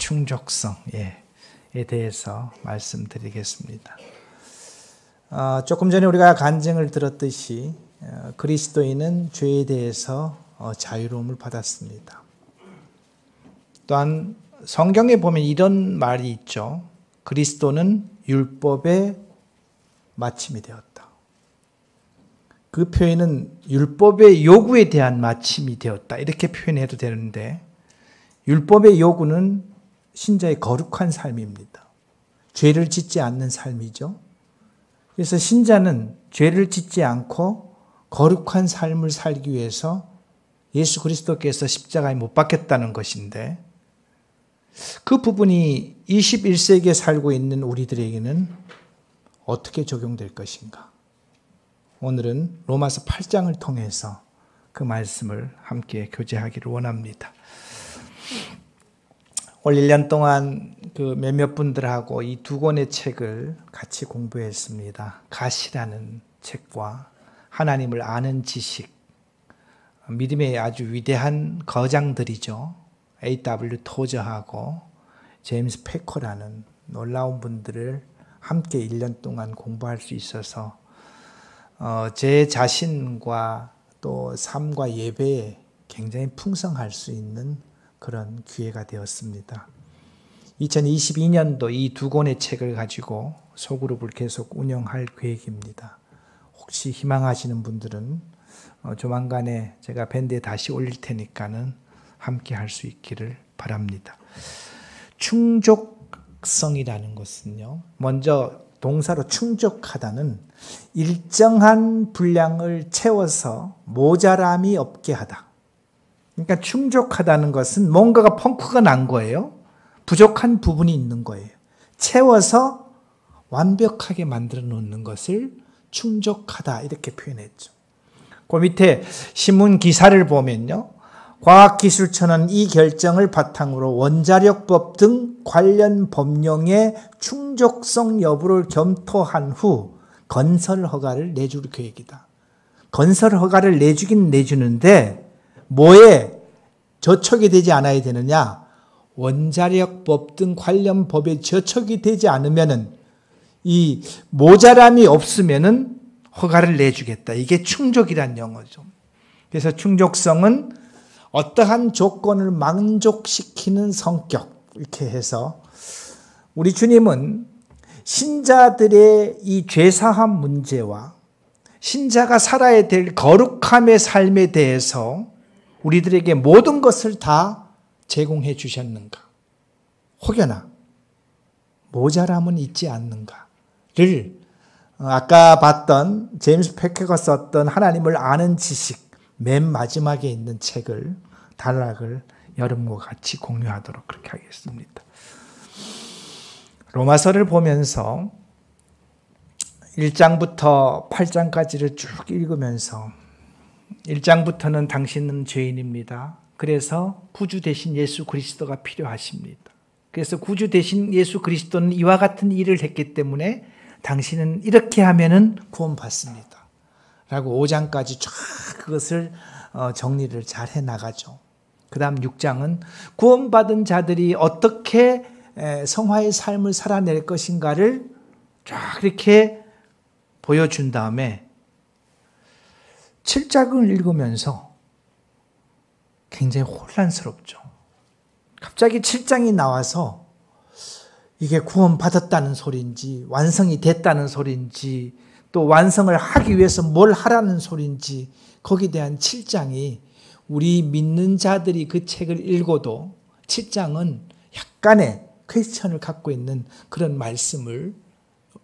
충족성에 대해서 말씀드리겠습니다. 조금 전에 우리가 간증을 들었듯이 그리스도인은 죄에 대해서 자유로움을 받았습니다. 또한 성경에 보면 이런 말이 있죠. 그리스도는 율법의 마침이 되었다. 그 표현은 율법의 요구에 대한 마침이 되었다. 이렇게 표현해도 되는데 율법의 요구는 신자의 거룩한 삶입니다. 죄를 짓지 않는 삶이죠. 그래서 신자는 죄를 짓지 않고 거룩한 삶을 살기 위해서 예수 그리스도께서 십자가에 못 박혔다는 것인데 그 부분이 21세기에 살고 있는 우리들에게는 어떻게 적용될 것인가? 오늘은 로마서 8장을 통해서 그 말씀을 함께 교제하기를 원합니다. 올 1년 동안 그 몇몇 분들하고 이 두 권의 책을 같이 공부했습니다. 가시라는 책과 하나님을 아는 지식, 믿음의 아주 위대한 거장들이죠. A.W. 토저하고 제임스 패커라는 놀라운 분들을 함께 1년 동안 공부할 수 있어서 제 자신과 또 삶과 예배에 굉장히 풍성할 수 있는 그런 기회가 되었습니다. 2022년도 이 두 권의 책을 가지고 소그룹을 계속 운영할 계획입니다. 혹시 희망하시는 분들은 조만간에 제가 밴드에 다시 올릴 테니까는 함께 할 수 있기를 바랍니다. 충족성이라는 것은요, 먼저 동사로 충족하다는 일정한 분량을 채워서 모자람이 없게 하다. 그러니까 충족하다는 것은 뭔가가 펑크가 난 거예요. 부족한 부분이 있는 거예요. 채워서 완벽하게 만들어 놓는 것을 충족하다 이렇게 표현했죠. 그 밑에 신문 기사를 보면요. 과학기술처는 이 결정을 바탕으로 원자력법 등 관련 법령의 충족성 여부를 검토한 후 건설 허가를 내줄 계획이다. 건설 허가를 내주긴 내주는데 뭐에 저촉이 되지 않아야 되느냐? 원자력법 등 관련 법에 저촉이 되지 않으면은 이 모자람이 없으면은 허가를 내주겠다. 이게 충족이란 용어죠. 그래서 충족성은 어떠한 조건을 만족시키는 성격 이렇게 해서 우리 주님은 신자들의 이 죄사함 문제와 신자가 살아야 될 거룩함의 삶에 대해서 우리들에게 모든 것을 다 제공해 주셨는가? 혹여나 모자람은 있지 않는가를 아까 봤던 제임스 패커가 썼던 하나님을 아는 지식 맨 마지막에 있는 책을 단락을 여러분과 같이 공유하도록 그렇게 하겠습니다. 로마서를 보면서 1장부터 8장까지를 쭉 읽으면서 1장부터는 당신은 죄인입니다. 그래서 구주 대신 예수 그리스도가 필요하십니다. 그래서 구주 대신 예수 그리스도는 이와 같은 일을 했기 때문에 당신은 이렇게 하면은 구원받습니다. 라고 5장까지 쫙 그것을 정리를 잘 해나가죠. 그 다음 6장은 구원받은 자들이 어떻게 성화의 삶을 살아낼 것인가를 쫙 이렇게 보여준 다음에 7장을 읽으면서 굉장히 혼란스럽죠. 갑자기 7장이 나와서 이게 구원받았다는 소리인지 완성이 됐다는 소리인지 또 완성을 하기 위해서 뭘 하라는 소리인지 거기에 대한 7장이 우리 믿는 자들이 그 책을 읽어도 7장은 약간의 퀘스천을 갖고 있는 그런 말씀을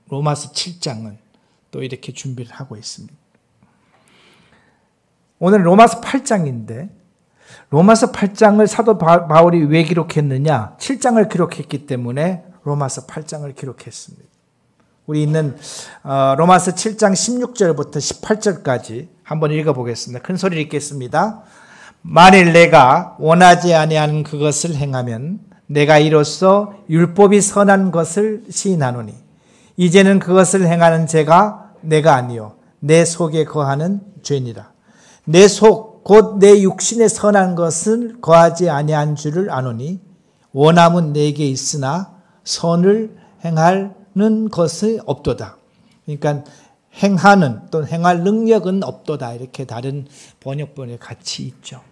로마서 7장은 또 이렇게 준비를 하고 있습니다. 오늘 로마서 8장인데 로마서 8장을 사도 바울이 왜 기록했느냐? 7장을 기록했기 때문에 로마서 8장을 기록했습니다. 우리 있는 로마서 7장 16절부터 18절까지 한번 읽어보겠습니다. 큰 소리로 읽겠습니다. 만일 내가 원하지 아니하는 그것을 행하면 내가 이로써 율법이 선한 것을 시인하노니 이제는 그것을 행하는 죄가 내가 아니요 내 속에 거하는 죄니라. 내 속 곧 내 육신에 선한 것을 거하지 아니한 줄을 아노니 원함은 내게 있으나 선을 행하는 것이 없도다. 그러니까 행하는 또는 행할 능력은 없도다. 이렇게 다른 번역본에 같이 있죠.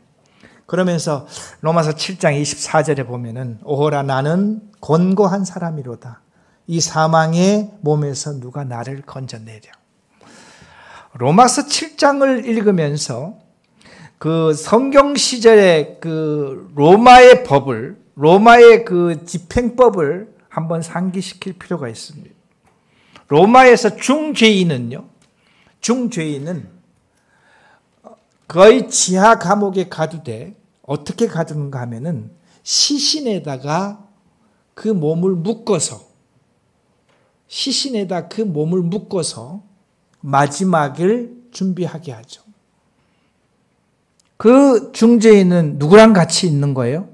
그러면서 로마서 7장 24절에 보면은 오호라 나는 곤고한 사람이로다. 이 사망의 몸에서 누가 나를 건져내랴. 로마서 7장을 읽으면서 그 성경 시절의 그 로마의 법을, 로마의 그 집행법을 한번 상기시킬 필요가 있습니다. 로마에서 중죄인은 거의 지하 감옥에 가두되 어떻게 가두는가 하면은 시신에다가 그 몸을 묶어서 마지막을 준비하게 하죠. 그 중죄인은 누구랑 같이 있는 거예요?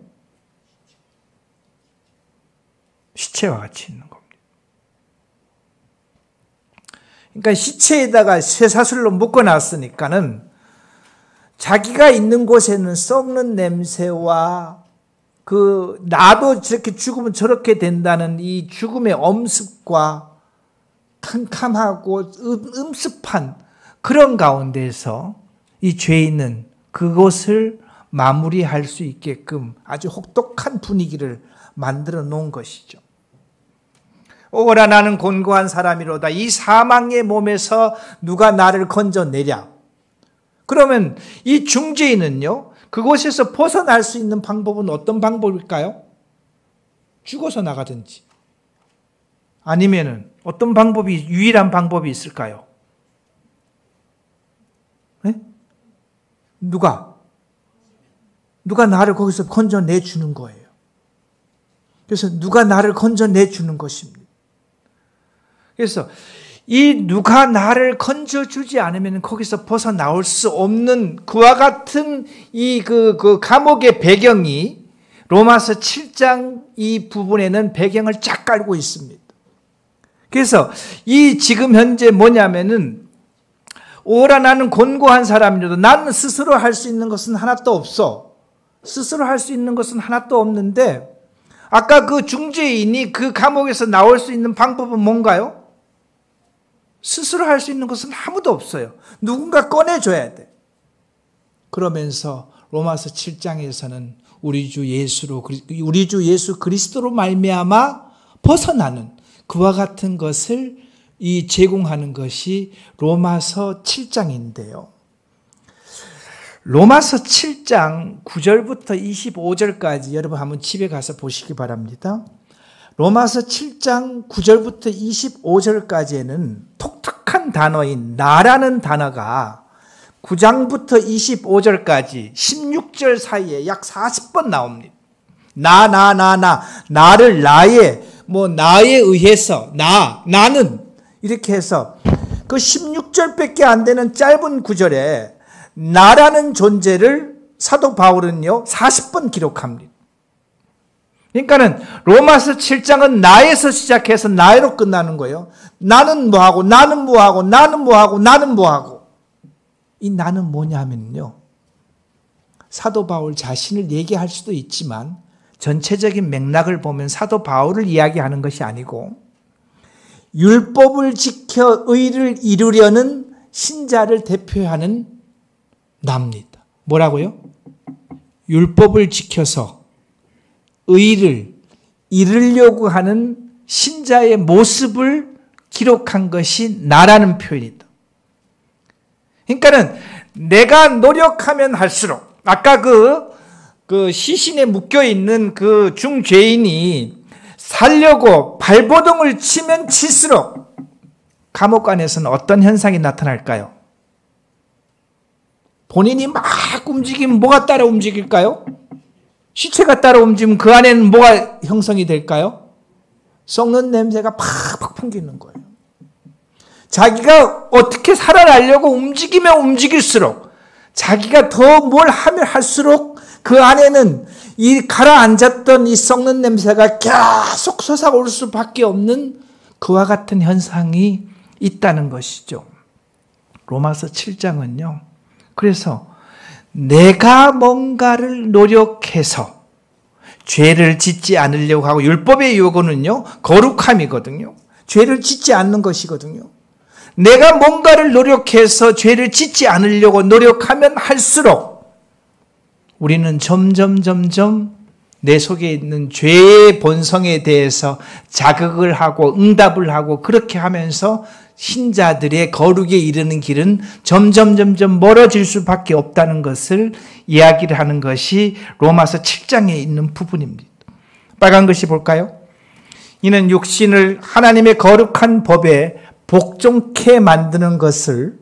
시체와 같이 있는 겁니다. 그러니까 시체에다가 쇠사슬로 묶어놨으니까는 자기가 있는 곳에는 썩는 냄새와 나도 저렇게 죽으면 저렇게 된다는 이 죽음의 엄습과 캄캄하고 음습한 그런 가운데서 이 죄인은 그것을 마무리할 수 있게끔 아주 혹독한 분위기를 만들어 놓은 것이죠. 오라 나는 곤고한 사람이로다. 이 사망의 몸에서 누가 나를 건져내랴. 그러면 이 중죄인은요, 그곳에서 벗어날 수 있는 방법은 어떤 방법일까요? 죽어서 나가든지. 아니면은 어떤 방법이, 유일한 방법이 있을까요? 네? 누가 나를 거기서 건져내 주는 거예요. 그래서 누가 나를 건져내 주는 것입니다. 그래서 이 누가 나를 건져주지 않으면 거기서 벗어나올 수 없는 그와 같은 이 그 감옥의 배경이 로마서 7장 이 부분에는 배경을 쫙 깔고 있습니다. 그래서 이 지금 현재 뭐냐면은 오라 나는 곤고한 사람이라도 나는 스스로 할 수 있는 것은 하나도 없어. 스스로 할 수 있는 것은 하나도 없는데 아까 그 중죄인이 그 감옥에서 나올 수 있는 방법은 뭔가요? 스스로 할 수 있는 것은 아무도 없어요. 누군가 꺼내줘야 돼. 그러면서 로마서 7장에서는 우리 주 예수 그리스도로 말미암아 벗어나는 그와 같은 것을 제공하는 것이 로마서 7장인데요. 로마서 7장 9절부터 25절까지 여러분 한번 집에 가서 보시기 바랍니다. 로마서 7장 9절부터 25절까지에는 독특한 단어인 나라는 단어가 9장부터 25절까지 16절 사이에 약 40번 나옵니다. 나를 나에 의해서 나는 이렇게 해서 그 16절밖에 안 되는 짧은 구절에 나라는 존재를 사도 바울은요 40번 기록합니다. 그러니까는 로마서 7장은 나에서 시작해서 나로 끝나는 거예요. 나는 뭐하고 나는 뭐하고 나는 뭐하고 나는 뭐하고. 이 나는 뭐냐면요, 사도 바울 자신을 얘기할 수도 있지만 전체적인 맥락을 보면 사도 바울을 이야기하는 것이 아니고 율법을 지켜 의를 이루려는 신자를 대표하는 나입니다. 뭐라고요? 율법을 지켜서 의를 이루려고 하는 신자의 모습을 기록한 것이 나라는 표현이다. 그러니까는 내가 노력하면 할수록 아까 그 시신에 묶여 있는 그 중죄인이 살려고 발버둥을 치면 칠수록 감옥 안에서는 어떤 현상이 나타날까요? 본인이 막 움직이면 뭐가 따라 움직일까요? 시체가 따라 움직이면 그 안에는 뭐가 형성이 될까요? 썩는 냄새가 팍팍 풍기는 거예요. 자기가 어떻게 살아나려고 움직이면 움직일수록 자기가 더 뭘 하면 할수록 그 안에는 이 가라앉았던 이 썩는 냄새가 계속 솟아올 수밖에 없는 그와 같은 현상이 있다는 것이죠. 로마서 7장은요. 그래서 내가 뭔가를 노력해서 죄를 짓지 않으려고 하고 율법의 요구는요, 거룩함이거든요. 죄를 짓지 않는 것이거든요. 내가 뭔가를 노력해서 죄를 짓지 않으려고 노력하면 할수록 우리는 점점 내 속에 있는 죄의 본성에 대해서 자극을 하고 응답을 하고 그렇게 하면서 신자들의 거룩에 이르는 길은 점점 멀어질 수밖에 없다는 것을 이야기를 하는 것이 로마서 7장에 있는 부분입니다. 빨간 글씨 볼까요? 이는 육신을 하나님의 거룩한 법에 복종케 만드는 것을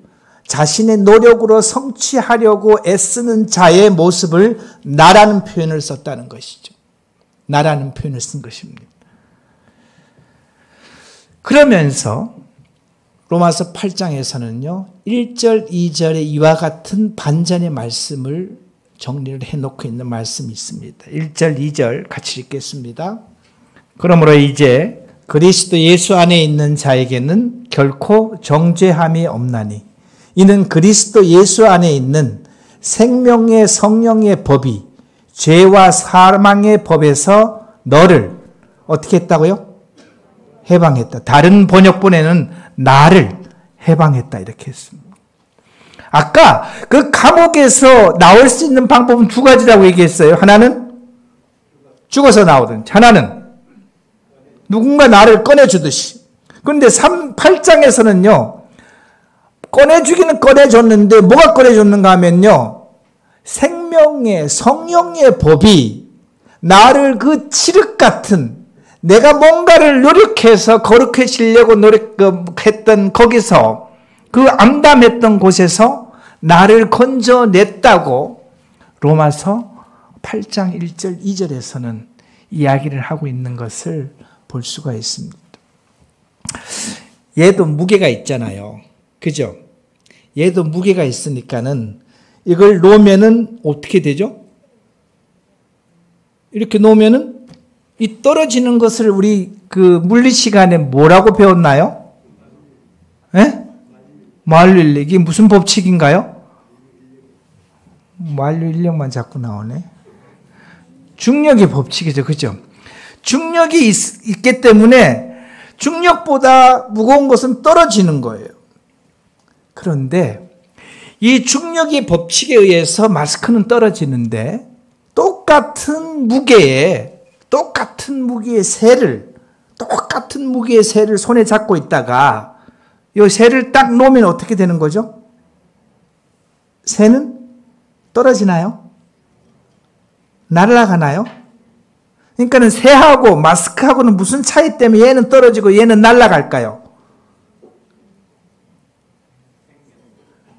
자신의 노력으로 성취하려고 애쓰는 자의 모습을 나라는 표현을 썼다는 것이죠. 나라는 표현을 쓴 것입니다. 그러면서 로마서 8장에서는요, 1절, 2절에 이와 같은 반전의 말씀을 정리를 해놓고 있는 말씀이 있습니다. 1절, 2절 같이 읽겠습니다. 그러므로 이제 그리스도 예수 안에 있는 자에게는 결코 정죄함이 없나니 이는 그리스도 예수 안에 있는 생명의 성령의 법이 죄와 사망의 법에서 너를 어떻게 했다고요? 해방했다. 다른 번역본에는 나를 해방했다 이렇게 했습니다. 아까 그 감옥에서 나올 수 있는 방법은 두 가지라고 얘기했어요. 하나는 죽어서 나오든지, 하나는 누군가 나를 꺼내주듯이. 그런데 8장에서는요, 꺼내주기는 꺼내줬는데 뭐가 꺼내줬는가 하면요, 생명의 성령의 법이 나를 그 칠흑 같은 내가 뭔가를 노력해서 거룩해지려고 노력했던 거기서 그 암담했던 곳에서 나를 건져냈다고 로마서 8장 1절 2절에서는 이야기를 하고 있는 것을 볼 수가 있습니다. 얘도 무게가 있잖아요. 그죠? 얘도 무게가 있으니까는 이걸 놓으면은 어떻게 되죠? 이렇게 놓으면은 이 떨어지는 것을 우리 그 물리 시간에 뭐라고 배웠나요? 예? 만류 이게 무슨 법칙인가요? 만류 인력만 자꾸 나오네. 중력의 법칙이죠. 그죠? 중력이 있기 때문에 중력보다 무거운 것은 떨어지는 거예요. 그런데 이 중력의 법칙에 의해서 마스크는 떨어지는데 똑같은 무게의 새를 손에 잡고 있다가 이 새를 딱 놓으면 어떻게 되는 거죠? 새는 떨어지나요? 날아가나요? 그러니까는 새하고 마스크하고는 무슨 차이 때문에 얘는 떨어지고 얘는 날아갈까요?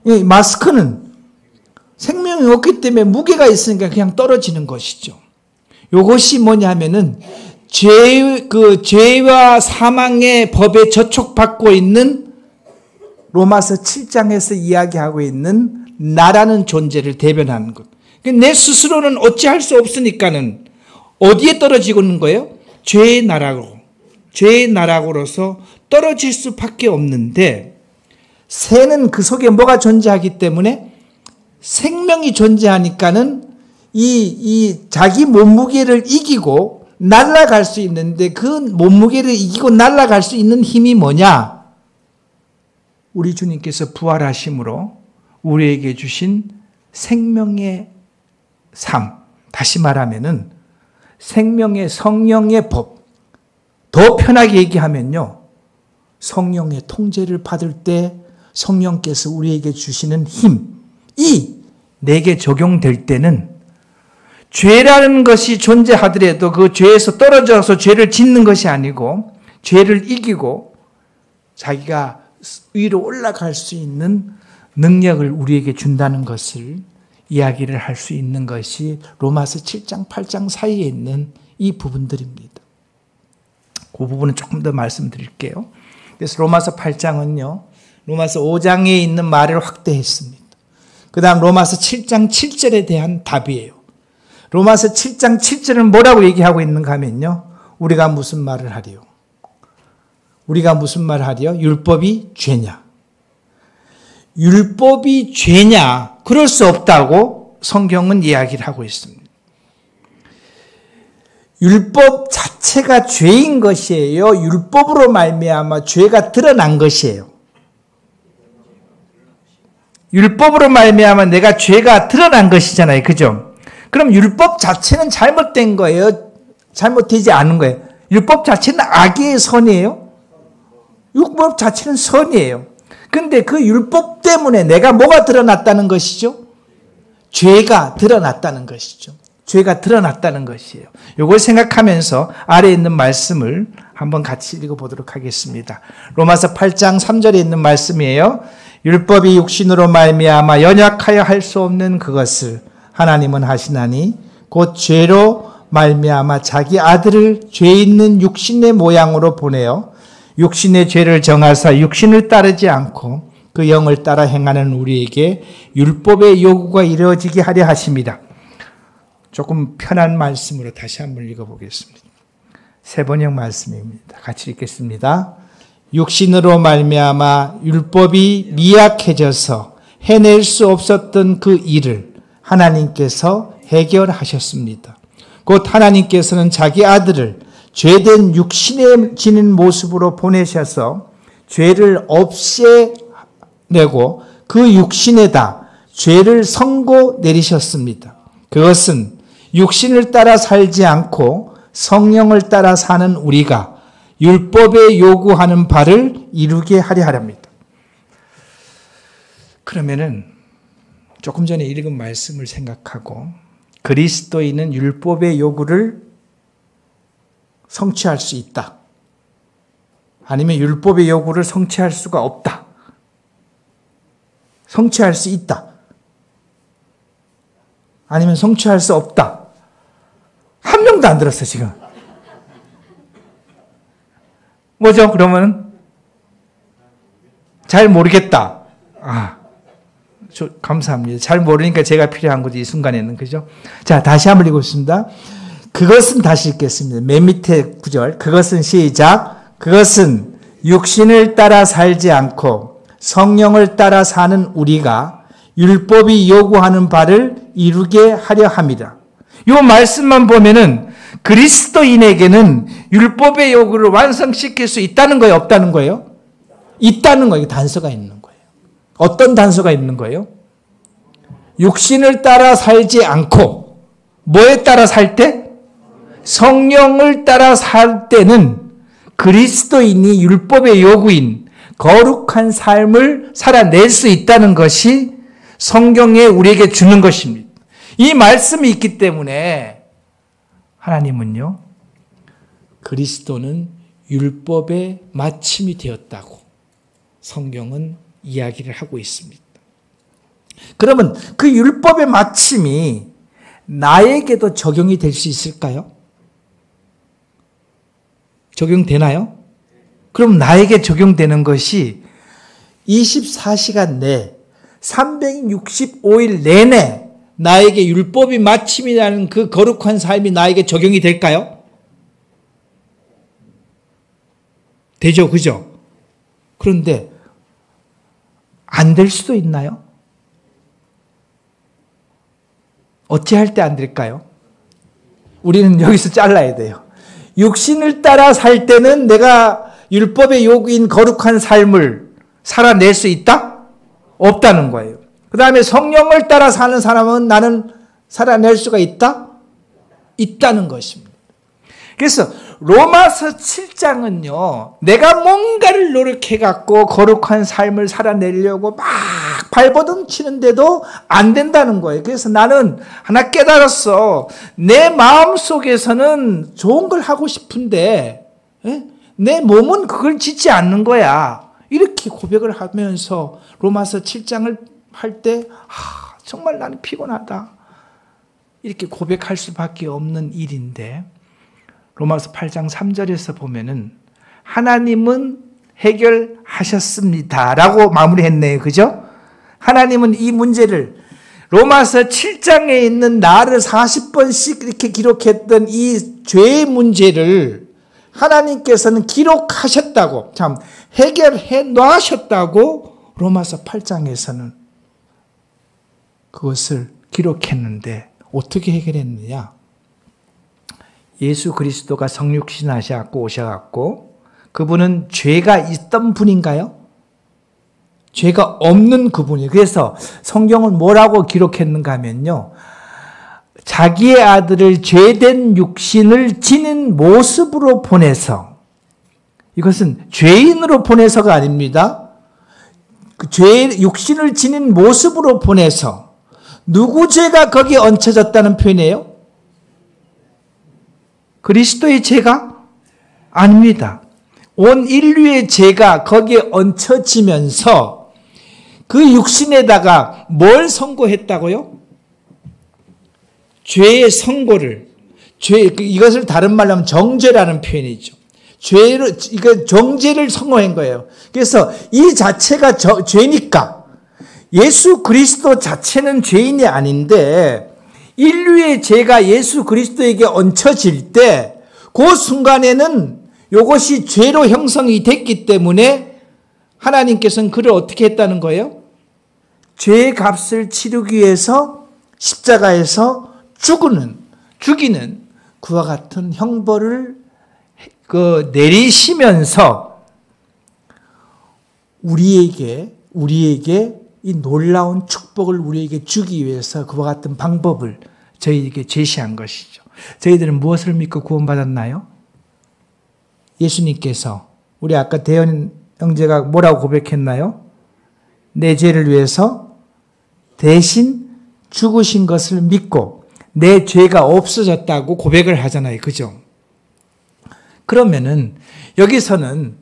이 마스크는 생명이 없기 때문에 무게가 있으니까 그냥 떨어지는 것이죠. 이것이 뭐냐면은 죄와 사망의 법에 저촉받고 있는 로마서 7장에서 이야기하고 있는 나라는 존재를 대변하는 것. 내 스스로는 어찌할 수 없으니까는 어디에 떨어지고 있는 거예요? 죄의 나락으로서 떨어질 수밖에 없는데 새는 그 속에 뭐가 존재하기 때문에 생명이 존재하니까는 이 자기 몸무게를 이기고 날아갈 수 있는데 그 몸무게를 이기고 날아갈 수 있는 힘이 뭐냐? 우리 주님께서 부활하심으로 우리에게 주신 생명의 삶. 다시 말하면은 생명의 성령의 법. 더 편하게 얘기하면요. 성령의 통제를 받을 때 성령께서 우리에게 주시는 힘이 내게 적용될 때는 죄라는 것이 존재하더라도 그 죄에서 떨어져서 죄를 짓는 것이 아니고 죄를 이기고 자기가 위로 올라갈 수 있는 능력을 우리에게 준다는 것을 이야기를 할 수 있는 것이 로마서 7장, 8장 사이에 있는 이 부분들입니다. 그 부분은 조금 더 말씀드릴게요. 그래서 로마서 8장은요, 로마서 5장에 있는 말을 확대했습니다. 그 다음 로마서 7장 7절에 대한 답이에요. 로마서 7장 7절은 뭐라고 얘기하고 있는가 하면요, 우리가 무슨 말을 하리요? 우리가 무슨 말을 하리요? 율법이 죄냐? 율법이 죄냐? 그럴 수 없다고 성경은 이야기를 하고 있습니다. 율법 자체가 죄인 것이에요? 율법으로 말미암아 죄가 드러난 것이에요? 율법으로 말미암아 내가 죄가 드러난 것이잖아요. 그죠? 그럼 율법 자체는 잘못된 거예요? 잘못되지 않은 거예요? 율법 자체는 악이에요? 선이에요? 율법 자체는 선이에요. 근데 그 율법 때문에 내가 뭐가 드러났다는 것이죠? 죄가 드러났다는 것이죠. 죄가 드러났다는 것이에요. 이걸 생각하면서 아래에 있는 말씀을 한번 같이 읽어보도록 하겠습니다. 로마서 8장 3절에 있는 말씀이에요. 율법이 육신으로 말미암아 연약하여 할 수 없는 그것을 하나님은 하시나니 곧 죄로 말미암아 자기 아들을 죄 있는 육신의 모양으로 보내어 육신의 죄를 정하사 육신을 따르지 않고 그 영을 따라 행하는 우리에게 율법의 요구가 이루어지게 하려 하십니다. 조금 편한 말씀으로 다시 한번 읽어보겠습니다. 세 번역 말씀입니다. 같이 읽겠습니다. 육신으로 말미암아 율법이 미약해져서 해낼 수 없었던 그 일을 하나님께서 해결하셨습니다. 곧 하나님께서는 자기 아들을 죄된 육신에 지닌 모습으로 보내셔서 죄를 없애내고 그 육신에다 죄를 선고 내리셨습니다. 그것은 육신을 따라 살지 않고 성령을 따라 사는 우리가 율법에 요구하는 바를 이루게 하려 합니다. 그러면은 조금 전에 읽은 말씀을 생각하고 그리스도인은 율법의 요구를 성취할 수 있다. 아니면 율법의 요구를 성취할 수가 없다. 성취할 수 있다. 아니면 성취할 수 없다. 한 명도 안 들었어, 지금. 뭐죠, 그러면? 잘 모르겠다. 감사합니다. 잘 모르니까 제가 필요한 거지, 이 순간에는. 그죠? 자, 다시 한번 읽겠습니다. 그것은 다시 읽겠습니다. 맨 밑에 구절. 그것은 시작. 그것은 육신을 따라 살지 않고 성령을 따라 사는 우리가 율법이 요구하는 바를 이루게 하려 합니다. 이 말씀만 보면은 그리스도인에게는 율법의 요구를 완성시킬 수 있다는 거예요? 없다는 거예요? 있다는 거예요. 단서가 있는 거예요. 어떤 단서가 있는 거예요? 육신을 따라 살지 않고 뭐에 따라 살 때? 성령을 따라 살 때는 그리스도인이 율법의 요구인 거룩한 삶을 살아낼 수 있다는 것이 성경에 우리에게 주는 것입니다. 이 말씀이 있기 때문에 하나님은요, 그리스도는 율법의 마침이 되었다고 성경은 이야기를 하고 있습니다. 그러면 그 율법의 마침이 나에게도 적용이 될 수 있을까요? 적용되나요? 그럼 나에게 적용되는 것이 24시간 내 365일 내내 나에게 율법이 마침이라는 그 거룩한 삶이 나에게 적용이 될까요? 되죠, 그죠? 그런데 안 될 수도 있나요? 어찌할 때 안 될까요? 우리는 여기서 잘라야 돼요. 육신을 따라 살 때는 내가 율법의 요구인 거룩한 삶을 살아낼 수 있다? 없다는 거예요. 그 다음에 성령을 따라 사는 사람은 나는 살아낼 수가 있다? 있다는 것입니다. 그래서 로마서 7장은요, 내가 뭔가를 노력해갖고 거룩한 삶을 살아내려고 막 발버둥치는데도 안 된다는 거예요. 그래서 나는 하나 깨달았어. 내 마음속에서는 좋은 걸 하고 싶은데 내 몸은 그걸 짓지 않는 거야. 이렇게 고백을 하면서 로마서 7장을 할 때 정말 나는 피곤하다. 이렇게 고백할 수밖에 없는 일인데 로마서 8장 3절에서 보면은 하나님은 해결하셨습니다. 라고 마무리했네요. 그죠? 하나님은 이 문제를 로마서 7장에 있는 나를 40번씩 이렇게 기록했던 이 죄의 문제를 하나님께서는 기록하셨다고, 참 해결해 놓으셨다고 로마서 8장에서는 그것을 기록했는데 어떻게 해결했느냐? 예수 그리스도가 성육신 하셔갖고 오셔갖고 그분은 죄가 있던 분인가요? 죄가 없는 그분이에요. 그래서 성경은 뭐라고 기록했는가 하면요. 자기의 아들을 죄된 육신을 지닌 모습으로 보내서, 이것은 죄인으로 보내서가 아닙니다. 그 육신을 지닌 모습으로 보내서 누구 죄가 거기에 얹혀졌다는 표현이에요? 그리스도의 죄가 아닙니다. 온 인류의 죄가 거기에 얹혀지면서 그 육신에다가 뭘 선고했다고요? 죄의 선고를, 이것을 다른 말로 하면 정죄라는 표현이죠. 정죄를 선고한 거예요. 그래서 이 자체가 죄니까 예수 그리스도 자체는 죄인이 아닌데 인류의 죄가 예수 그리스도에게 얹혀질 때 그 순간에는 이것이 죄로 형성이 됐기 때문에 하나님께서는 그를 어떻게 했다는 거예요? 죄의 값을 치르기 위해서 십자가에서 죽이는 그와 같은 형벌을 내리시면서 우리에게 이 놀라운 축복을 우리에게 주기 위해서 그와 같은 방법을 저희에게 제시한 것이죠. 저희들은 무엇을 믿고 구원받았나요? 예수님께서, 우리 아까 대현 형제가 뭐라고 고백했나요? 내 죄를 위해서 대신 죽으신 것을 믿고 내 죄가 없어졌다고 고백을 하잖아요. 그죠? 그러면은 여기서는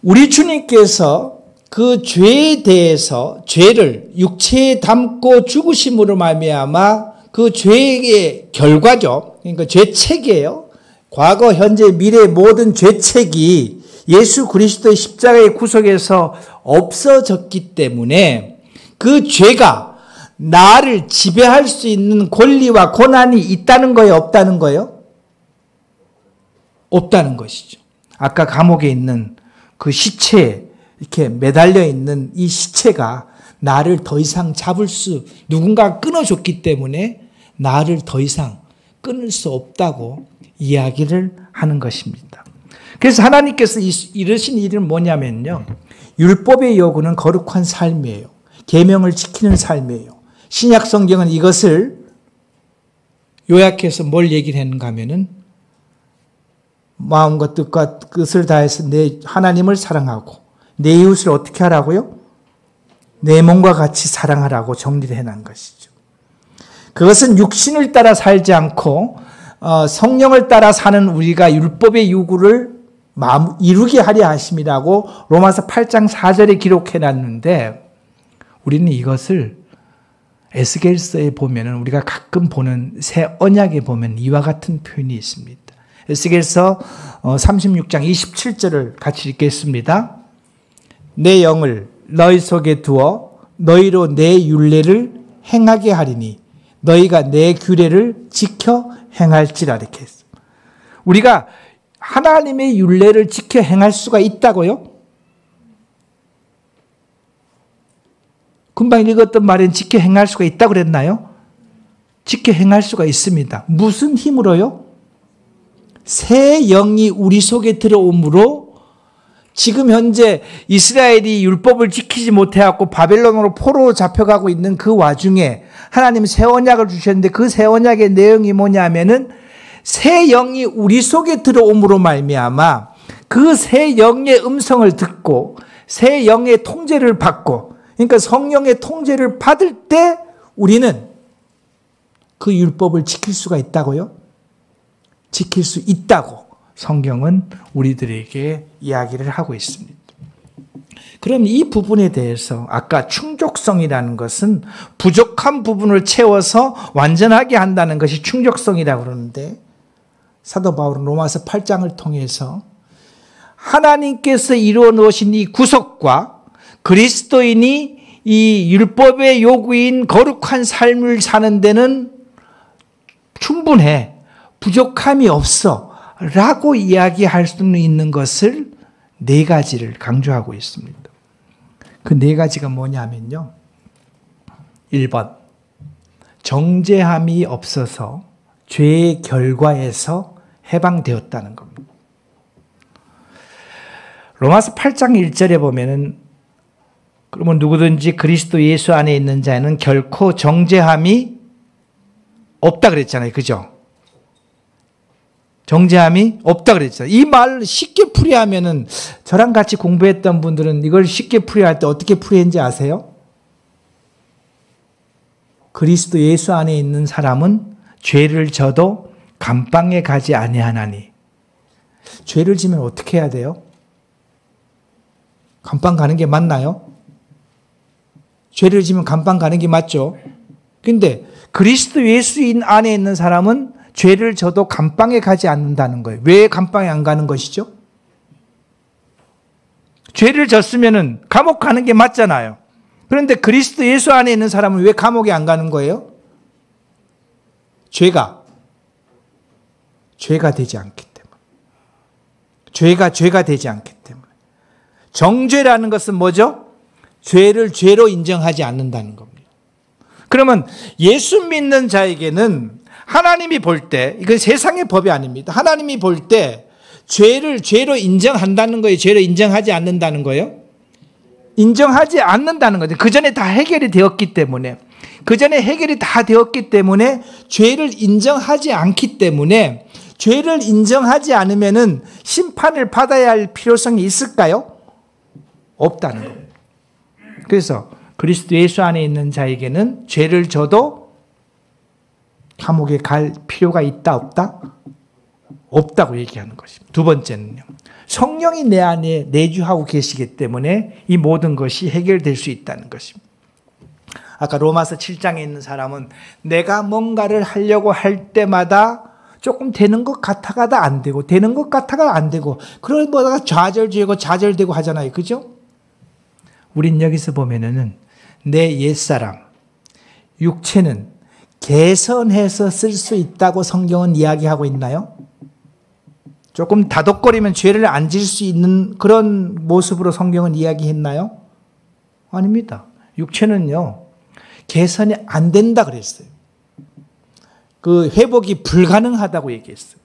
우리 주님께서 그 죄에 대해서 죄를 육체에 담고 죽으심으로 말미암아 그 죄의 결과죠. 그러니까 죄책이에요. 과거, 현재, 미래의 모든 죄책이 예수 그리스도의 십자가의 구속에서 없어졌기 때문에 그 죄가 나를 지배할 수 있는 권리와 권한이 있다는 거예요? 없다는 거예요? 없다는 것이죠. 아까 감옥에 있는 그 시체에 이렇게 매달려 있는 이 시체가 나를 더 이상 누군가가 끊어줬기 때문에 나를 더 이상 끊을 수 없다고 이야기를 하는 것입니다. 그래서 하나님께서 이르신 일은 뭐냐면요. 율법의 요구는 거룩한 삶이에요. 계명을 지키는 삶이에요. 신약 성경은 이것을 요약해서 뭘 얘기를 했는가 하면은 마음과 뜻과 뜻을 다해서 내 하나님을 사랑하고 내 이웃을 어떻게 하라고요? 내 몸과 같이 사랑하라고 정리를 해놓은 것이죠. 그것은 육신을 따라 살지 않고 성령을 따라 사는 우리가 율법의 요구를 이루게 하려 하심이라고 로마서 8장 4절에 기록해놨는데 우리는 이것을 에스겔서에 보면 우리가 가끔 보는 새 언약에 보면 이와 같은 표현이 있습니다. 에스겔서 36장 27절을 같이 읽겠습니다. 내 영을 너희 속에 두어 너희로 내 율례를 행하게 하리니 너희가 내 규례를 지켜 행할지라 이렇게 했어요. 우리가 하나님의 율례를 지켜 행할 수가 있다고요? 금방 읽었던 말은 지켜 행할 수가 있다고 그랬나요? 지켜 행할 수가 있습니다. 무슨 힘으로요? 새 영이 우리 속에 들어옴으로 지금 현재 이스라엘이 율법을 지키지 못해갖고 바벨론으로 포로로 잡혀가고 있는 그 와중에 하나님 새 언약을 주셨는데 그 새 언약의 내용이 뭐냐면은 새 영이 우리 속에 들어옴으로 말미암아 그 새 영의 음성을 듣고 새 영의 통제를 받고 그러니까 성령의 통제를 받을 때 우리는 그 율법을 지킬 수가 있다고요? 지킬 수 있다고 성경은 우리들에게 이야기를 하고 있습니다. 그럼 이 부분에 대해서 아까 충족성이라는 것은 부족한 부분을 채워서 완전하게 한다는 것이 충족성이라고 그러는데 사도 바울은 로마서 8장을 통해서 하나님께서 이루어 놓으신 이 구속과 그리스도인이 이 율법의 요구인 거룩한 삶을 사는 데는 충분해. 부족함이 없어. 라고 이야기할 수는 있는 것을 네 가지를 강조하고 있습니다. 그 네 가지가 뭐냐면요. 1번, 정죄함이 없어서 죄의 결과에서 해방되었다는 겁니다. 로마서 8장 1절에 보면은 그러면 누구든지 그리스도 예수 안에 있는 자는 결코 정죄함이 없다 그랬잖아요. 그죠? 정죄함이 없다 그랬잖아요. 이 말 쉽게 풀이하면은 저랑 같이 공부했던 분들은 이걸 쉽게 풀이할 때 어떻게 풀이했는지 아세요? 그리스도 예수 안에 있는 사람은 죄를 져도 감방에 가지 아니하나니. 죄를 지면 어떻게 해야 돼요? 감방 가는 게 맞나요? 죄를 지면 감방 가는 게 맞죠? 근데 그리스도 예수 안에 있는 사람은 죄를 져도 감방에 가지 않는다는 거예요. 왜 감방에 안 가는 것이죠? 죄를 졌으면은 감옥 가는 게 맞잖아요. 그런데 그리스도 예수 안에 있는 사람은 왜 감옥에 안 가는 거예요? 죄가 되지 않기 때문에. 죄가 되지 않기 때문에. 정죄라는 것은 뭐죠? 죄를 죄로 인정하지 않는다는 겁니다. 그러면 예수 믿는 자에게는 하나님이 볼 때, 이건 세상의 법이 아닙니다. 하나님이 볼 때 죄를 죄로 인정한다는 거예요? 죄로 인정하지 않는다는 거예요? 인정하지 않는다는 거죠. 그 전에 다 해결이 되었기 때문에. 그 전에 해결이 다 되었기 때문에 죄를 인정하지 않기 때문에 죄를 인정하지 않으면은 심판을 받아야 할 필요성이 있을까요? 없다는 겁니다. 그래서 그리스도 예수 안에 있는 자에게는 죄를 져도 감옥에 갈 필요가 있다 없다? 없다고 얘기하는 것입니다. 두 번째는요. 성령이 내 안에 내주하고 계시기 때문에 이 모든 것이 해결될 수 있다는 것입니다. 아까 로마서 7장에 있는 사람은 내가 뭔가를 하려고 할 때마다 조금 되는 것 같아가다 안 되고 되는 것 같아가 안 되고 그러다가 좌절되고 하잖아요. 그죠? 우린 여기서 보면은 내 옛사람, 육체는 개선해서 쓸 수 있다고 성경은 이야기하고 있나요? 조금 다독거리면 죄를 안 질 수 있는 그런 모습으로 성경은 이야기했나요? 아닙니다. 육체는요, 개선이 안 된다 그랬어요. 그 회복이 불가능하다고 얘기했어요.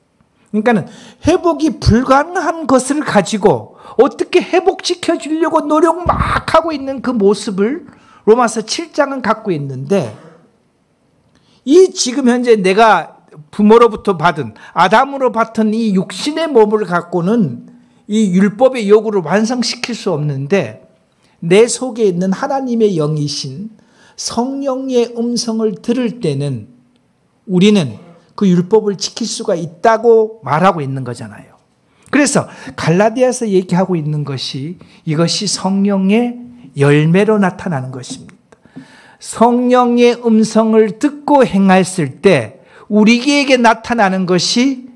그러니까는 회복이 불가능한 것을 가지고 어떻게 회복시켜 주려고 노력 막 하고 있는 그 모습을 로마서 7장은 갖고 있는데 이 지금 현재 내가 부모로부터 받은 아담으로 받은 이 육신의 몸을 갖고는 이 율법의 요구를 완성시킬 수 없는데 내 속에 있는 하나님의 영이신 성령의 음성을 들을 때는 우리는 그 율법을 지킬 수가 있다고 말하고 있는 거잖아요. 그래서 갈라디아서 얘기하고 있는 것이 이것이 성령의 열매로 나타나는 것입니다. 성령의 음성을 듣고 행했을 때 우리에게 나타나는 것이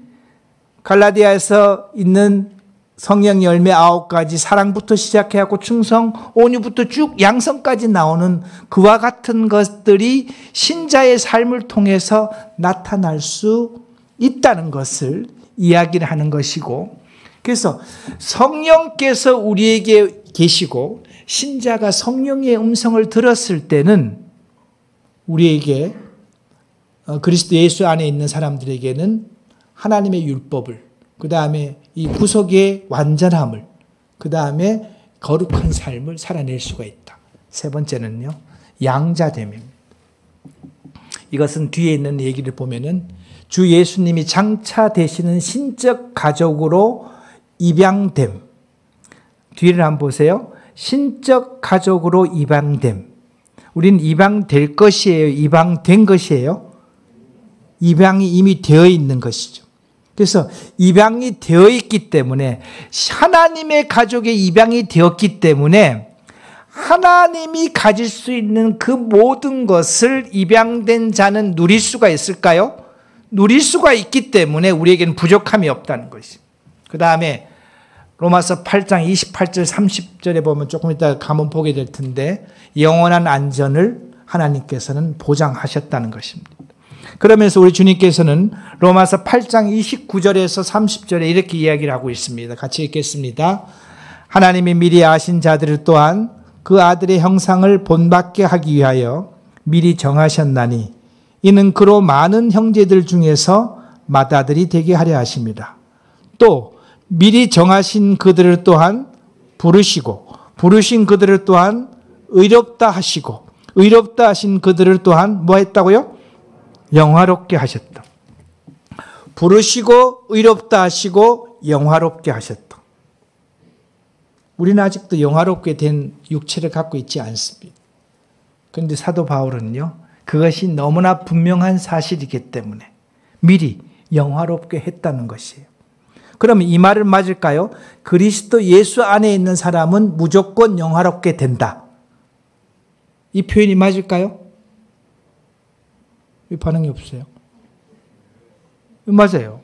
갈라디아에서 있는 성령 열매 9가지 사랑부터 시작해갖고 충성, 온유부터 쭉 양성까지 나오는 그와 같은 것들이 신자의 삶을 통해서 나타날 수 있다는 것을 이야기를 하는 것이고 그래서 성령께서 우리에게 계시고 신자가 성령의 음성을 들었을 때는 우리에게 그리스도 예수 안에 있는 사람들에게는 하나님의 율법을 그 다음에 이 구속의 완전함을 그 다음에 거룩한 삶을 살아낼 수가 있다. 세 번째는요. 양자됨입니다. 이것은 뒤에 있는 얘기를 보면은 주 예수님이 장차 되시는 신적 가족으로 입양됨. 뒤를 한번 보세요. 신적 가족으로 입양됨. 우리는 입양될 것이에요? 입양된 것이에요? 입양이 이미 되어 있는 것이죠. 그래서 입양이 되어 있기 때문에 하나님의 가족에 입양이 되었기 때문에 하나님이 가질 수 있는 그 모든 것을 입양된 자는 누릴 수가 있을까요? 누릴 수가 있기 때문에 우리에게는 부족함이 없다는 것이죠. 그 다음에 로마서 8장 28절 30절에 보면 조금 이따 가면 보게 될 텐데 영원한 안전을 하나님께서는 보장하셨다는 것입니다. 그러면서 우리 주님께서는 로마서 8장 29절에서 30절에 이렇게 이야기를 하고 있습니다. 같이 읽겠습니다. 하나님이 미리 아신 자들을 또한 그 아들의 형상을 본받게 하기 위하여 미리 정하셨나니 이는 그로 많은 형제들 중에서 맏아들이 되게 하려 하십니다. 또 미리 정하신 그들을 또한 부르시고 부르신 그들을 또한 의롭다 하시고 의롭다 하신 그들을 또한 뭐 했다고요? 영화롭게 하셨다. 부르시고 의롭다 하시고 영화롭게 하셨다. 우리는 아직도 영화롭게 된 육체를 갖고 있지 않습니다. 그런데 사도 바울은요, 그것이 너무나 분명한 사실이기 때문에 미리 영화롭게 했다는 것이에요. 그러면 이 말은 맞을까요? 그리스도 예수 안에 있는 사람은 무조건 영화롭게 된다. 이 표현이 맞을까요? 왜 반응이 없어요? 맞아요.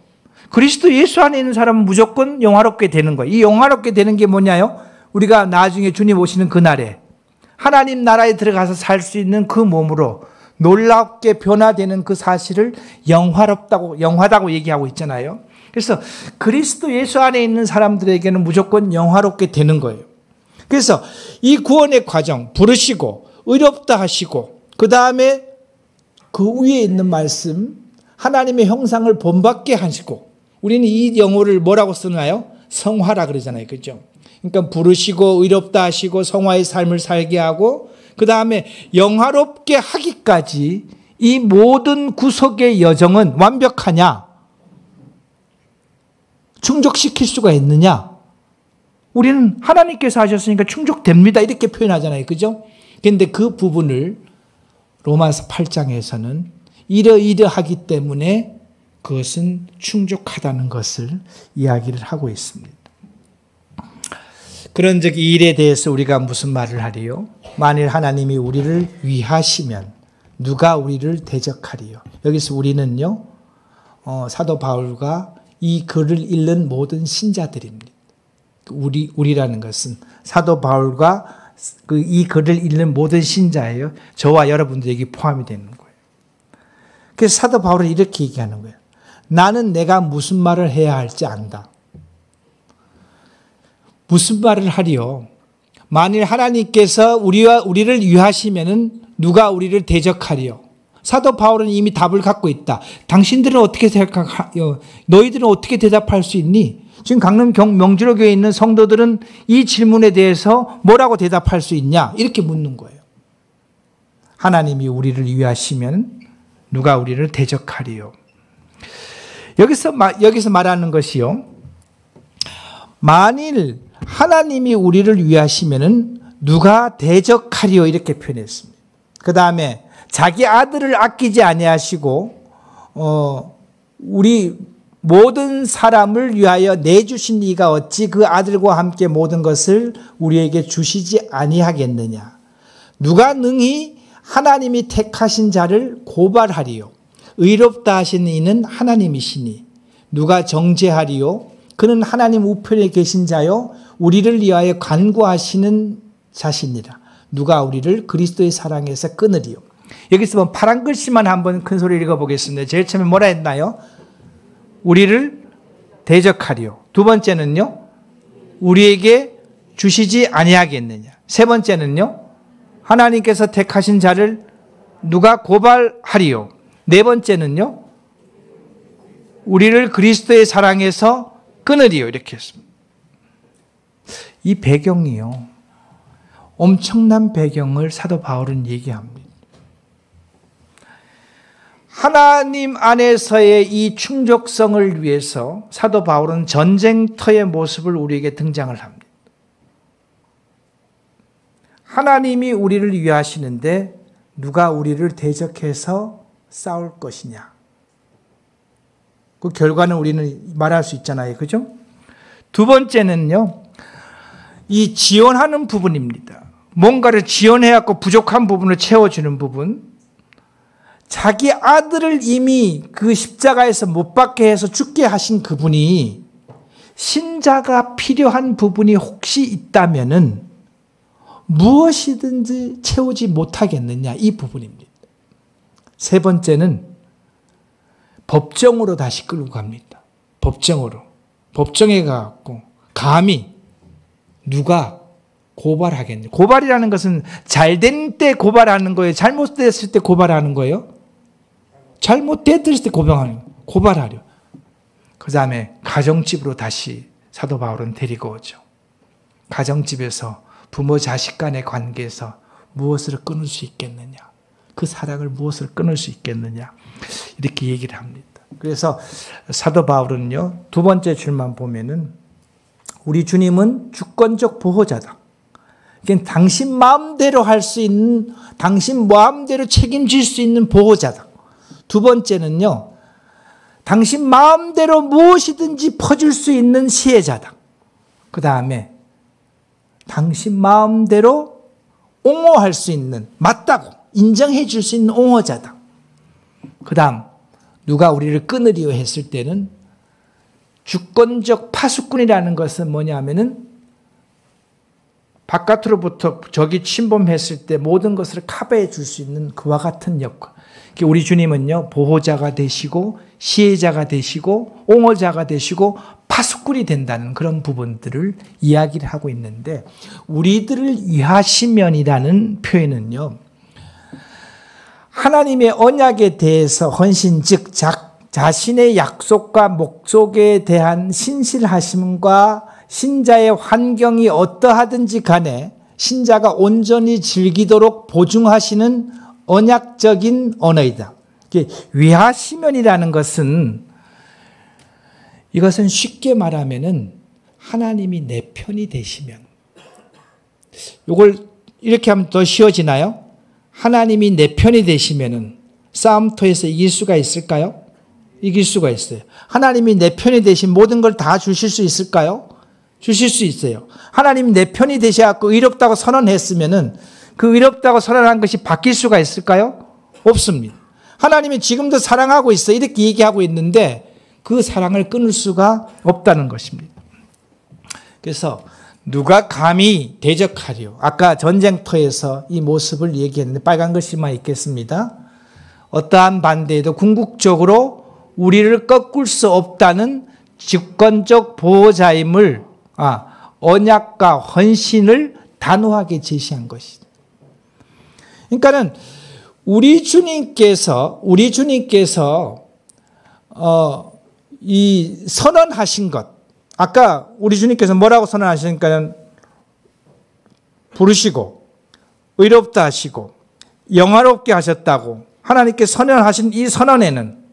그리스도 예수 안에 있는 사람은 무조건 영화롭게 되는 거예요. 이 영화롭게 되는 게 뭐냐요? 우리가 나중에 주님 오시는 그날에 하나님 나라에 들어가서 살 수 있는 그 몸으로 놀랍게 변화되는 그 사실을 영화다고 얘기하고 있잖아요. 그래서 그리스도 예수 안에 있는 사람들에게는 무조건 영화롭게 되는 거예요. 그래서 이 구원의 과정, 부르시고 의롭다 하시고 그 다음에 그 위에 있는 말씀, 하나님의 형상을 본받게 하시고, 우리는 이 영어를 뭐라고 쓰나요? 성화라 그러잖아요. 그죠? 그러니까 부르시고 의롭다 하시고 성화의 삶을 살게 하고 그 다음에 영화롭게 하기까지 이 모든 구속의 여정은 완벽하냐? 충족시킬 수가 있느냐? 우리는 하나님께서 하셨으니까 충족됩니다. 이렇게 표현하잖아요. 그죠? 그런데 그 부분을 로마서 8장에서는 이러이러하기 때문에 그것은 충족하다는 것을 이야기를 하고 있습니다. 그런 즉 이 일에 대해서 우리가 무슨 말을 하리요? 만일 하나님이 우리를 위하시면 누가 우리를 대적하리요? 여기서 우리는요, 사도 바울과 이 글을 읽는 모든 신자들입니다. 우리라는 것은 사도 바울과 이 글을 읽는 모든 신자예요. 저와 여러분들 여기 포함이 되는 거예요. 그래서 사도 바울은 이렇게 얘기하는 거예요. 나는 내가 무슨 말을 해야 할지 안다. 무슨 말을 하리요? 만일 하나님께서 우리를 위하시면은 누가 우리를 대적하리요? 사도 바울은 이미 답을 갖고 있다. 당신들은 어떻게 생각하요? 너희들은 어떻게 대답할 수 있니? 지금 강릉 명주로교에 있는 성도들은 이 질문에 대해서 뭐라고 대답할 수 있냐? 이렇게 묻는 거예요. 하나님이 우리를 위하시면 누가 우리를 대적하리요? 여기서 말하는 것이요. 만일 하나님이 우리를 위하시면은 누가 대적하리요? 이렇게 표현했습니다. 그 다음에 자기 아들을 아끼지 아니하시고 우리 모든 사람을 위하여 내주신 이가 어찌 그 아들과 함께 모든 것을 우리에게 주시지 아니하겠느냐. 누가 능히 하나님이 택하신 자를 고발하리요. 의롭다 하신 이는 하나님이시니 누가 정죄하리요. 그는 하나님 우편에 계신 자요 우리를 위하여 간구하시는 자시니라. 누가 우리를 그리스도의 사랑에서 끊으리요. 여기서 보면 파란 글씨만 한번 큰 소리 읽어보겠습니다. 제일 처음에 뭐라 했나요? 우리를 대적하리요. 두 번째는요, 우리에게 주시지 아니하겠느냐. 세 번째는요, 하나님께서 택하신 자를 누가 고발하리요. 네 번째는요, 우리를 그리스도의 사랑에서 끊으리요. 이렇게 했습니다. 이 배경이요, 엄청난 배경을 사도 바울은 얘기합니다. 하나님 안에서의 이 충족성을 위해서 사도 바울은 전쟁터의 모습을 우리에게 등장을 합니다. 하나님이 우리를 위하시는데 누가 우리를 대적해서 싸울 것이냐. 그 결과는 우리는 말할 수 있잖아요. 그죠? 두 번째는요, 이 지원하는 부분입니다. 뭔가를 지원해갖고 부족한 부분을 채워주는 부분. 자기 아들을 이미 그 십자가에서 못 박게 해서 죽게 하신 그분이 신자가 필요한 부분이 혹시 있다면은 무엇이든지 채우지 못하겠느냐, 이 부분입니다. 세 번째는 법정으로 다시 끌고 갑니다. 법정에 가갖고 감히 누가 고발하겠냐. 고발이라는 것은 잘된 때 고발하는 거예요? 잘못됐을 때 고발하는 거예요? 잘못됐을 때 고발하려. 그 다음에 가정집으로 다시 사도 바울은 데리고 오죠. 가정집에서 부모 자식 간의 관계에서 무엇을 끊을 수 있겠느냐. 그 사랑을 무엇을 끊을 수 있겠느냐. 이렇게 얘기를 합니다. 그래서 사도 바울은요, 두 번째 줄만 보면은 우리 주님은 주권적 보호자다. 그러니까 당신 마음대로 할 수 있는, 당신 마음대로 책임질 수 있는 보호자다. 두 번째는요, 당신 마음대로 무엇이든지 퍼줄 수 있는 시혜자다. 그 다음에 당신 마음대로 옹호할 수 있는, 맞다고 인정해 줄 수 있는 옹호자다. 그 다음 누가 우리를 끊으려 했을 때는 주권적 파수꾼이라는 것은 뭐냐면은 바깥으로부터 적이 침범했을 때 모든 것을 커버해 줄 수 있는 그와 같은 역할. 우리 주님은요, 보호자가 되시고 시혜자가 되시고 옹호자가 되시고 파수꾼이 된다는 그런 부분들을 이야기를 하고 있는데, 우리들을 위하시면이라는 표현은요, 하나님의 언약에 대해서 헌신, 즉 자신의 약속과 목적에 대한 신실하심과 신자의 환경이 어떠하든지 간에 신자가 온전히 즐기도록 보증하시는 언약적인 언어이다. 위하시면이라는 것은, 이것은 쉽게 말하면은 하나님이 내 편이 되시면, 이걸 이렇게 하면 더 쉬워지나요? 하나님이 내 편이 되시면은 싸움터에서 이길 수가 있을까요? 이길 수가 있어요. 하나님이 내 편이 되신 모든 걸 다 주실 수 있을까요? 주실 수 있어요. 하나님이 내 편이 되셔갖고 의롭다고 선언했으면은 그 의롭다고 선언한 것이 바뀔 수가 있을까요? 없습니다. 하나님이 지금도 사랑하고 있어, 이렇게 얘기하고 있는데 그 사랑을 끊을 수가 없다는 것입니다. 그래서 누가 감히 대적하려, 아까 전쟁터에서 이 모습을 얘기했는데 빨간 글씨만 있겠습니다. 어떠한 반대에도 궁극적으로 우리를 꺾을 수 없다는 주권적 보호자임을, 언약과 헌신을 단호하게 제시한 것이다. 그러니까는 우리 주님께서 이 선언하신 것, 아까 우리 주님께서 뭐라고 선언하시니까는 부르시고 의롭다 하시고 영화롭게 하셨다고 하나님께 선언하신 이 선언에는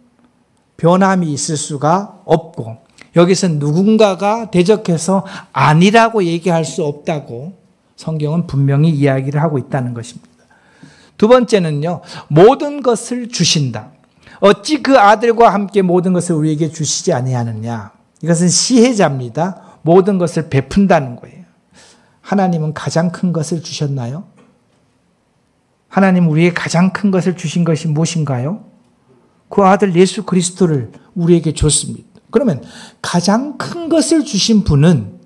변함이 있을 수가 없고, 여기서 누군가가 대적해서 아니라고 얘기할 수 없다고 성경은 분명히 이야기를 하고 있다는 것입니다. 두 번째는요, 모든 것을 주신다. 어찌 그 아들과 함께 모든 것을 우리에게 주시지 아니하느냐. 이것은 시혜자입니다. 모든 것을 베푼다는 거예요. 하나님은 가장 큰 것을 주셨나요? 하나님 우리에게 가장 큰 것을 주신 것이 무엇인가요? 그 아들 예수 그리스도를 우리에게 줬습니다. 그러면 가장 큰 것을 주신 분은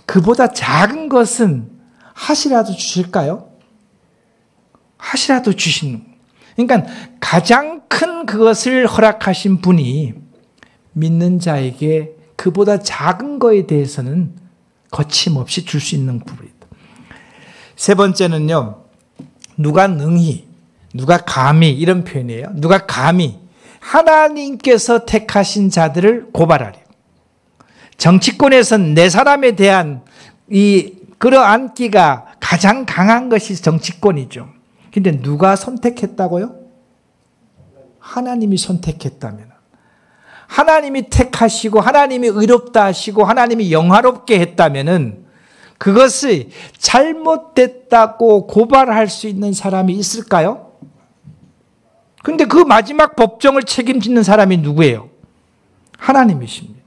그보다 작은 것은 하시라도 주실까요? 하시라도 주시는. 그러니까 가장 큰 그것을 허락하신 분이 믿는 자에게 그보다 작은 거에 대해서는 거침없이 줄 수 있는 부분이다. 세 번째는요, 누가 능히, 누가 감히, 이런 표현이에요. 누가 감히 하나님께서 택하신 자들을 고발하려. 정치권에서는 내 사람에 대한 이 끌어안기가 가장 강한 것이 정치권이죠. 근데 누가 선택했다고요? 하나님이 선택했다면, 하나님이 택하시고 하나님이 의롭다 하시고 하나님이 영화롭게 했다면은 그것을 잘못됐다고 고발할 수 있는 사람이 있을까요? 근데 그 마지막 법정을 책임지는 사람이 누구예요? 하나님이십니다.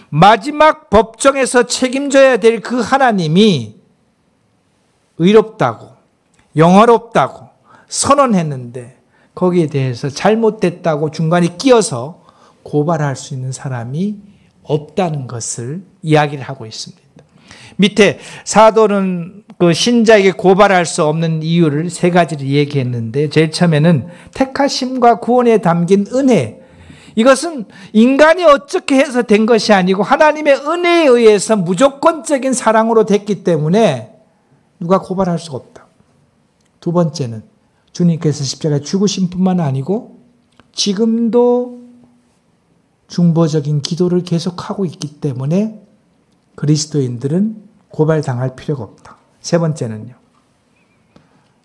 마지막 법정에서 책임져야 될 그 하나님이 의롭다고 영화롭다고 선언했는데 거기에 대해서 잘못됐다고 중간에 끼어서 고발할 수 있는 사람이 없다는 것을 이야기를 하고 있습니다. 밑에 사도는 그 신자에게 고발할 수 없는 이유를 세 가지를 얘기했는데, 제일 처음에는 택하심과 구원에 담긴 은혜. 이것은 인간이 어떻게 해서 된 것이 아니고 하나님의 은혜에 의해서 무조건적인 사랑으로 됐기 때문에 누가 고발할 수가 없다. 두 번째는 주님께서 십자가에 죽으신 뿐만 아니고 지금도 중보적인 기도를 계속하고 있기 때문에 그리스도인들은 고발당할 필요가 없다. 세 번째는요.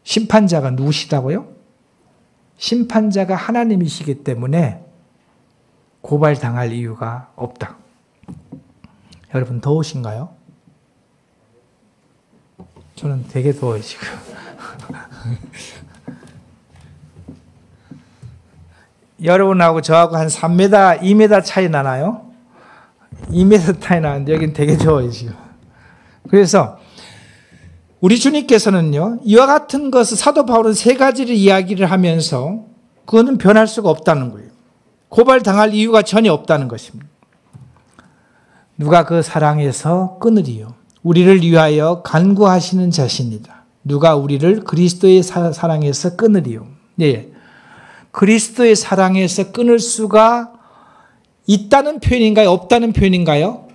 심판자가 누구시다고요? 심판자가 하나님이시기 때문에 고발당할 이유가 없다. 여러분 더우신가요? 저는 되게 더워요 지금. 여러분하고 저하고 한 3m, 2m 차이 나나요? 2m 차이 나는데 여긴 되게 더워요 지금. 그래서 우리 주님께서는요, 이와 같은 것을 사도 바울은 세 가지를 이야기를 하면서 그거는 변할 수가 없다는 거예요. 고발당할 이유가 전혀 없다는 것입니다. 누가 그 사랑에서 끊으리요? 우리를 위하여 간구하시는 자신이다. 누가 우리를 그리스도의 사랑에서 끊으리요? 네. 그리스도의 사랑에서 끊을 수가 있다는 표현인가요? 없다는 표현인가요?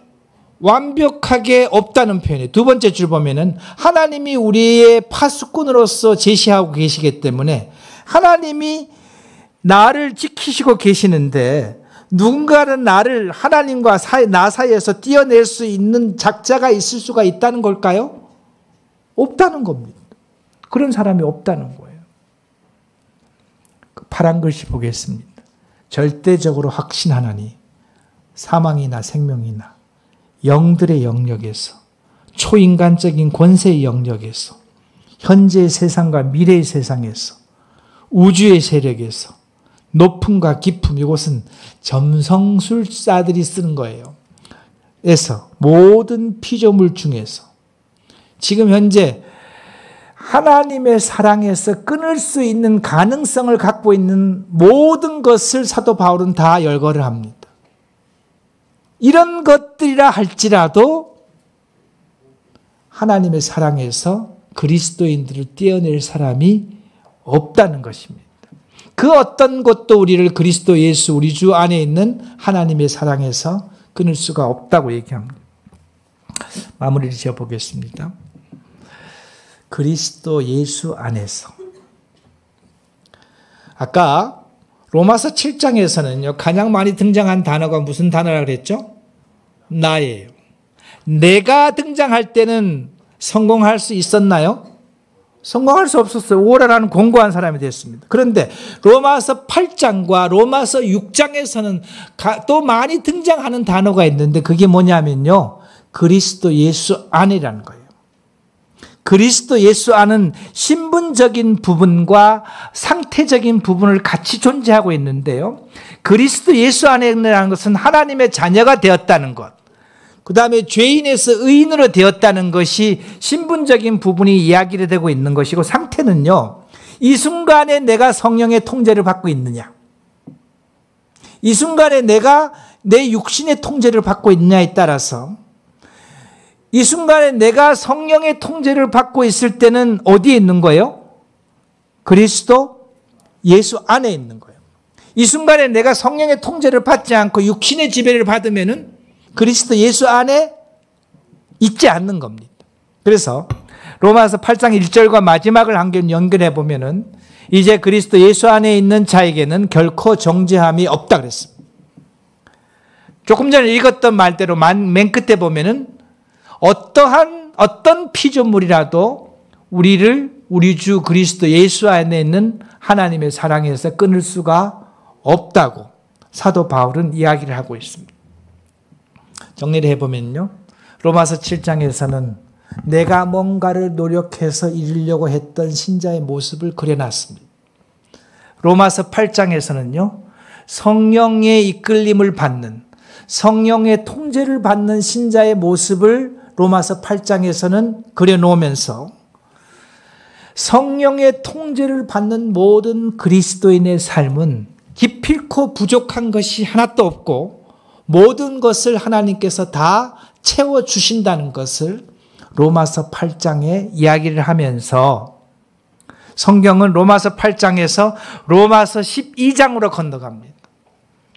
완벽하게 없다는 표현이에요. 두 번째 줄 보면은 하나님이 우리의 파수꾼으로서 제시하고 계시기 때문에 하나님이 나를 지키시고 계시는데 누군가는 나를 하나님과 나 사이에서 떼어낼 수 있는 작자가 있을 수가 있다는 걸까요? 없다는 겁니다. 그런 사람이 없다는 거예요. 파란 글씨 보겠습니다. 절대적으로 확신하나니 사망이나 생명이나 영들의 영역에서 초인간적인 권세의 영역에서 현재의 세상과 미래의 세상에서 우주의 세력에서 높음과 깊음, 이것은 점성술사들이 쓰는 거예요. 에서 모든 피조물 중에서 지금 현재 하나님의 사랑에서 끊을 수 있는 가능성을 갖고 있는 모든 것을 사도 바울은 다 열거를 합니다. 이런 것들이라 할지라도 하나님의 사랑에서 그리스도인들을 떼어낼 사람이 없다는 것입니다. 그 어떤 것도 우리를 그리스도 예수 우리 주 안에 있는 하나님의 사랑에서 끊을 수가 없다고 얘기합니다. 마무리를 지어보겠습니다. 그리스도 예수 안에서. 아까 로마서 7장에서는요, 가장 많이 등장한 단어가 무슨 단어라고 그랬죠? 나예요. 내가 등장할 때는 성공할 수 있었나요? 성공할 수 없었어요. 오라라는 공고한 사람이 됐습니다. 그런데 로마서 8장과 로마서 6장에서는 또 많이 등장하는 단어가 있는데 그게 뭐냐면요, 그리스도 예수 안이라는 거예요. 그리스도 예수 안은 신분적인 부분과 상태적인 부분을 같이 존재하고 있는데요. 그리스도 예수 안에라는 것은 하나님의 자녀가 되었다는 것, 그 다음에 죄인에서 의인으로 되었다는 것이 신분적인 부분이 이야기를 되고 있는 것이고, 상태는요, 이 순간에 내가 성령의 통제를 받고 있느냐, 이 순간에 내가 내 육신의 통제를 받고 있느냐에 따라서, 이 순간에 내가 성령의 통제를 받고 있을 때는 어디에 있는 거예요? 그리스도 예수 안에 있는 거예요. 이 순간에 내가 성령의 통제를 받지 않고 육신의 지배를 받으면은 그리스도 예수 안에 있지 않는 겁니다. 그래서 로마서 8장 1절과 마지막을 한번 연결해 보면은 이제 그리스도 예수 안에 있는 자에게는 결코 정죄함이 없다 그랬습니다. 조금 전에 읽었던 말대로 맨 끝에 보면은 어떤 피조물이라도 우리를 우리 주 그리스도 예수 안에 있는 하나님의 사랑에서 끊을 수가 없다고 사도 바울은 이야기를 하고 있습니다. 정리를 해보면요, 로마서 7장에서는 내가 뭔가를 노력해서 이루려고 했던 신자의 모습을 그려놨습니다. 로마서 8장에서는요, 성령의 이끌림을 받는, 성령의 통제를 받는 신자의 모습을 로마서 8장에서는 그려놓으면서 성령의 통제를 받는 모든 그리스도인의 삶은 기필코 부족한 것이 하나도 없고 모든 것을 하나님께서 다 채워주신다는 것을 로마서 8장에 이야기를 하면서 성경은 로마서 8장에서 로마서 12장으로 건너갑니다.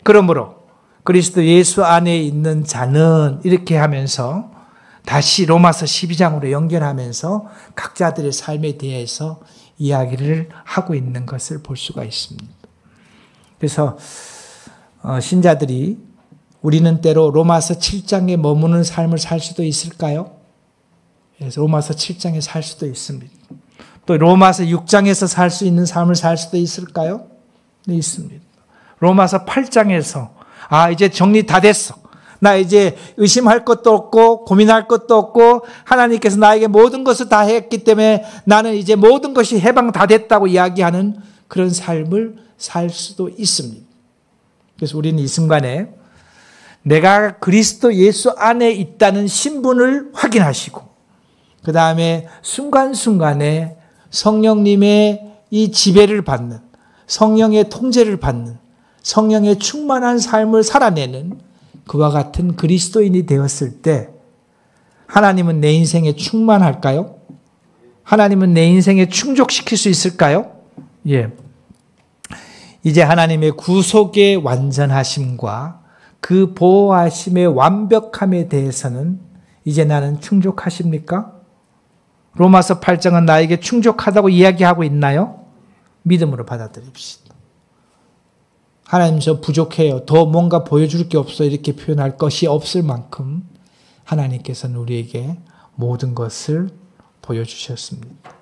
그러므로 그리스도 예수 안에 있는 자는 이렇게 하면서 다시 로마서 12장으로 연결하면서 각자들의 삶에 대해서 이야기를 하고 있는 것을 볼 수가 있습니다. 그래서 신자들이 우리는 때로 로마서 7장에 머무는 삶을 살 수도 있을까요? 그래서 로마서 7장에 살 수도 있습니다. 또 로마서 6장에서 살 수 있는 삶을 살 수도 있을까요? 네, 있습니다. 로마서 8장에서 이제 정리 다 됐어. 나 이제 의심할 것도 없고 고민할 것도 없고 하나님께서 나에게 모든 것을 다 했기 때문에 나는 이제 모든 것이 해방 다 됐다고 이야기하는 그런 삶을 살 수도 있습니다. 그래서 우리는 이 순간에 내가 그리스도 예수 안에 있다는 신분을 확인하시고 그 다음에 순간순간에 성령님의 이 지배를 받는 성령의 통제를 받는 성령의 충만한 삶을 살아내는 그와 같은 그리스도인이 되었을 때 하나님은 내 인생에 충만할까요? 하나님은 내 인생에 충족시킬 수 있을까요? 예. 이제 하나님의 구속의 완전하심과 그 보호하심의 완벽함에 대해서는 이제 나는 충족하십니까? 로마서 8장은 나에게 충족하다고 이야기하고 있나요? 믿음으로 받아들입시다. 하나님 저 부족해요. 더 뭔가 보여줄 게 없어 이렇게 표현할 것이 없을 만큼 하나님께서는 우리에게 모든 것을 보여주셨습니다.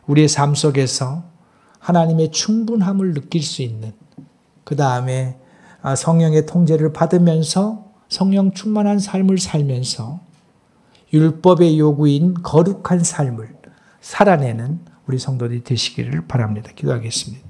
우리의 삶 속에서 하나님의 충분함을 느낄 수 있는 그 다음에 성령의 통제를 받으면서 성령 충만한 삶을 살면서 율법의 요구인 거룩한 삶을 살아내는 우리 성도들이 되시기를 바랍니다. 기도하겠습니다.